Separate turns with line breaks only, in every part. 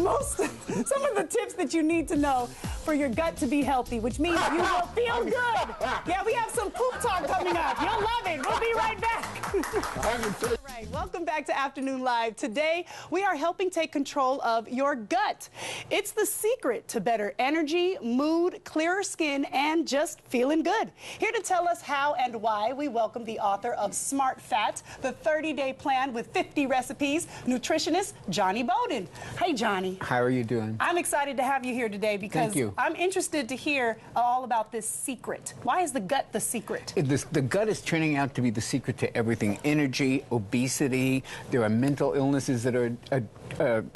some of the tips that you need to know for your gut to be healthy, which means you will feel good. Yeah, we have some poop talk coming up. You'll love it. We'll be right back. All right, welcome back to Afternoon Live. Today, we are helping take control of your gut. It's the secret to better energy, mood, clearer skin, and just feeling good. Here to tell us how and why, we welcome the author of Smart Fat, the 30-day plan with 50 recipes, nutritionist Jonny Bowden. Hey, Jonny.
How are you doing?
I'm excited to have you here today because I'm interested to hear all about this secret. Why is the gut the secret?
The gut is turning out to be the secret to everything. Energy, obesity, there are mental illnesses that are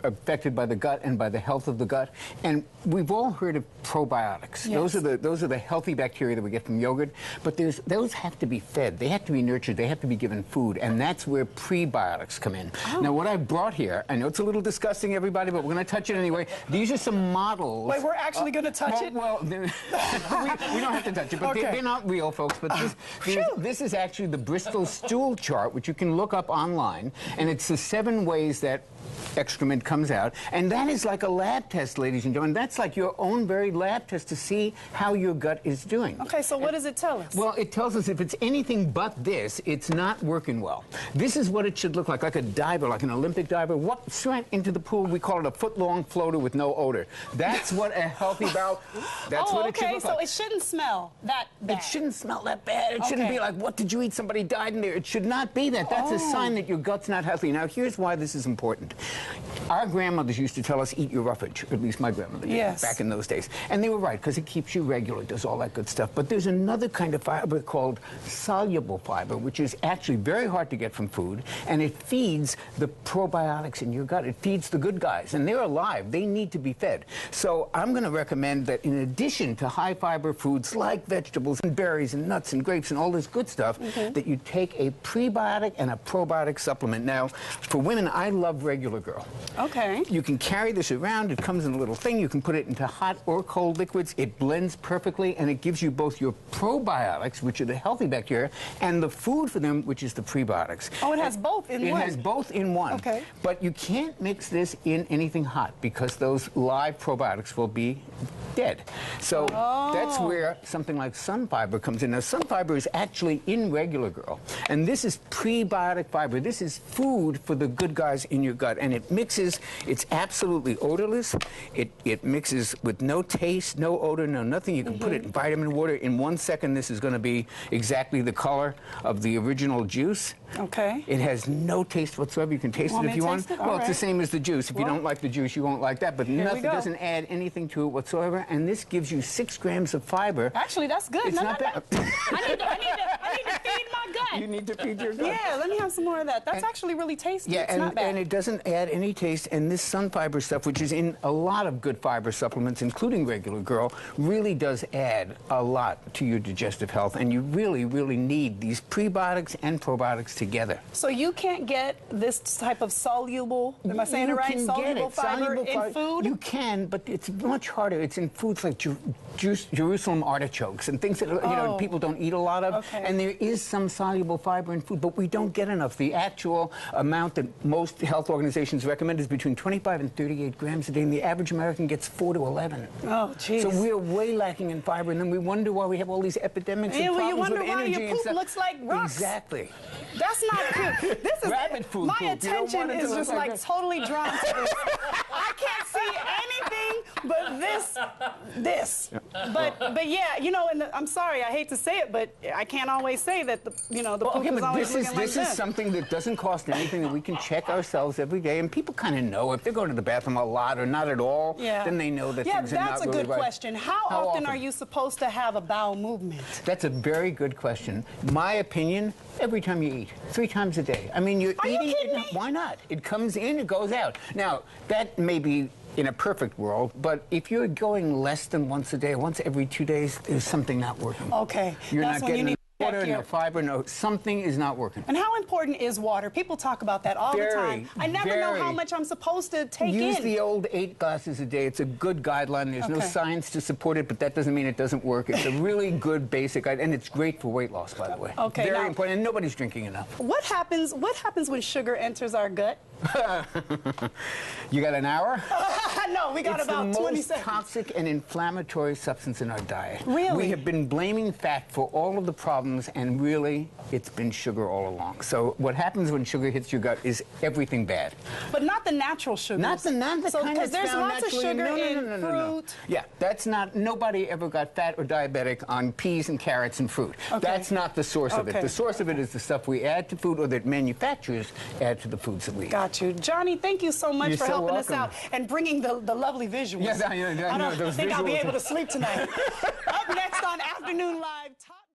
affected by the gut and by the health of the gut. And we've all heard of probiotics.
Yes.
Those are the healthy bacteria that we get from yogurt, but those have to be fed. They have to be nurtured. They have to be given food, and that's where prebiotics come in. Oh. Now, what I brought here, I know it's a little disgusting, everybody, but we're going to touch it anyway. These are some models.
Wait, we're actually going to touch it?
Well, we don't have to touch it, but they're not real, folks. But this is actually the Bristol stool chart, which you can look up online, and it's the 7 ways that excrement comes out, and that is like a lab test, ladies and gentlemen. That's like your own very lab test to see how your gut is doing.
Okay, so what does it tell us?
Well, it tells us if it's anything but this, it's not working well. This is what it should look like a diver, like an Olympic diver. Walks right into the pool. We call it a foot-long floater with no odor. That's what a healthy bowel, that's what it should look like.
So it shouldn't smell that bad.
It shouldn't smell that bad. It shouldn't be like, what did you eat? Somebody died in there. It should not be that. That's a sign that your gut's not healthy. Now, here's why this is important. Our grandmothers used to tell us, eat your roughage, or at least my grandmother did back in those days. And they were right, because it keeps you regular, does all that good stuff. But there's another kind of fiber called soluble fiber, which is actually very hard to get from food, and it feeds the probiotics in your gut. It feeds the good guys, and they're alive. They need to be fed. So I'm going to recommend that in addition to high fiber foods like vegetables and berries and nuts and grapes and all this good stuff, that you take a prebiotic and a probiotic supplement. Now, for women, I love Regular Girl.
Okay.
You can carry this around. It comes in a little thing. You can put it into hot or cold liquids. It blends perfectly, and it gives you both your probiotics, which are the healthy bacteria, and the food for them, which is the prebiotics.
Oh, it has both in one.
It has both in one.
Okay.
But you can't mix this in anything hot because those live probiotics will be dead. So that's where something like sun fiber comes in. Now, sun fiber is actually in Regular Girl, and this is prebiotic fiber. This is food for the good guys in your gut, and it mixes. It's absolutely odorless. It mixes with no taste, no odor, no nothing. You can put it in vitamin water. In 1 second, this is going to be exactly the color of the original juice.
Okay.
It has no taste whatsoever. You can taste it if you want. Well, it's the same as the juice. If you don't like the juice, you won't like that. But nothing doesn't add anything to it whatsoever. And this gives you 6 grams of fiber.
Actually, that's good.
It's not bad.
I need to feed my gut.
You need to feed your gut.
Yeah, let me have some more of that. That's actually really tasty.
Yeah,
it's not bad.
And it doesn't add any taste. And this sun fiber stuff, which is in a lot of good fiber supplements, including Regular Girl, really does add a lot to your digestive health. And you really, really need these prebiotics and probiotics together.
So you can't get this type of soluble, am I saying it right? Soluble fiber in food?
You can, but it's much harder. It's in foods like Jerusalem artichokes and things that people don't eat a lot of.
Okay.
And there is some soluble fiber in food, but we don't get enough. The actual amount that most health organizations recommend is between 25 and 38 grams a day, and the average American gets 4 to 11.
Oh, geez.
So we're way lacking in fiber, and then we wonder why we have all these epidemics and problems with energy.
You wonder why your poop looks like rocks.
Exactly.
That's not cute. This is
rabbit food.
My attention is just like totally drawn to this. I can't see anything but this. But yeah, you know, and I'm sorry, I hate to say it, but I can't always say that the poop is always looking like this.
This is something that doesn't cost anything, that we can check ourselves every day, and people kind of know if they're going to the bathroom a lot or not at all. Then they know that things are not really right.
Yeah, that's a good question. How often are you supposed to have a bowel movement?
That's a very good question. My opinion, every time you eat, 3 times a day. I mean, you're eating.
Are you kidding me?
Why not? It comes in, it goes out. Now, that may be in a perfect world, but if you're going less than once a day, once every 2 days, there's something not working.
Okay.
You're not getting water, no fiber, something is not working.
And how important is water? People talk about that all the time. I never know how much I'm supposed to take in.
Use the old 8 glasses a day. It's a good guideline. There's no science to support it, but that doesn't mean it doesn't work. It's a really good basic, and it's great for weight loss, by the way.
Okay.
Very important, and nobody's drinking enough.
What happens when sugar enters our gut?
You got an hour?
No, we got about 20 seconds.
It's the most toxic and inflammatory substance in our diet.
Really?
We have been blaming fat for all of the problems, and really, it's been sugar all along. So what happens when sugar hits your gut is everything bad.
But not the natural sugars.
Not the kind that's found naturally.
Because there's lots of sugar in fruit.
Yeah, that's not, nobody ever got fat or diabetic on peas and carrots and fruit.
Okay.
That's not the source of it. The source of it is the stuff we add to food or that manufacturers add to the foods that we eat.
Got you. Johnny, thank you so much for helping us out and bringing the lovely visuals.
Yes, I know
I don't
those
think I'll be
visuals.
able to sleep tonight. Up next on Afternoon Live.